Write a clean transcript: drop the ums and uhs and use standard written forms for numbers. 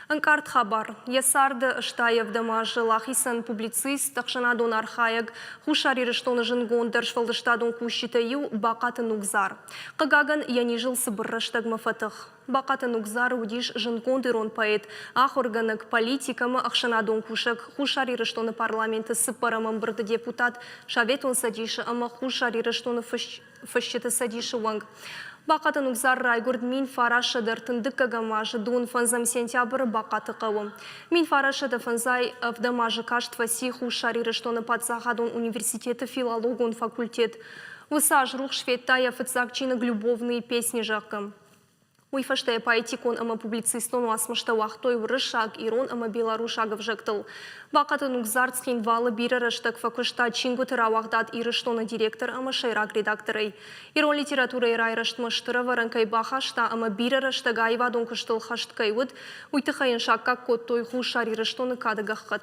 Анкарт хабар. Ясарды Штаев дамажы лахисан публицист, тақшана донар хаяг, хушари рештоны жынгон дәршвалды штадон кущитаю бақатын угзар. Қыгаган яни жыл сыбырраштаг мафатых. Бақатын угзар удиш жынгон дырон поэт, ахорганок политикамы ақшанадон кушак, хушари рештоны парламенты сыпарамын бірді депутат, шаветон садиші, ама хушари рештоны фащеты садиші ванг. Бақатын ұқзар райгурд мин фарашыдыр тындыққа гамажы дун фанзам сентябры бақаты қауым. Мин фарашыды фанзай вдамажы каштва сиху шариры штоны падзахадун университеты филологун факультет. Высаж рух шведтая фыцакчины любовные песни жаккам. Уйфаштая поэтикон ама публицистон асмышта вахтой врышаг ирон ама беларушагов жектыл. Бақатын ұқзар цхин валы бирарыштық факушта чингутыра вахдат ирыштоны директор ама шайрак редакторы. Ирон литература ирайрыштмыштыры варанкай бахашта ама бирарыштыга айвадон кыштыл хаштқай уд, уйтықайын шакка коттой хушар ирыштоны кадыгаққыт.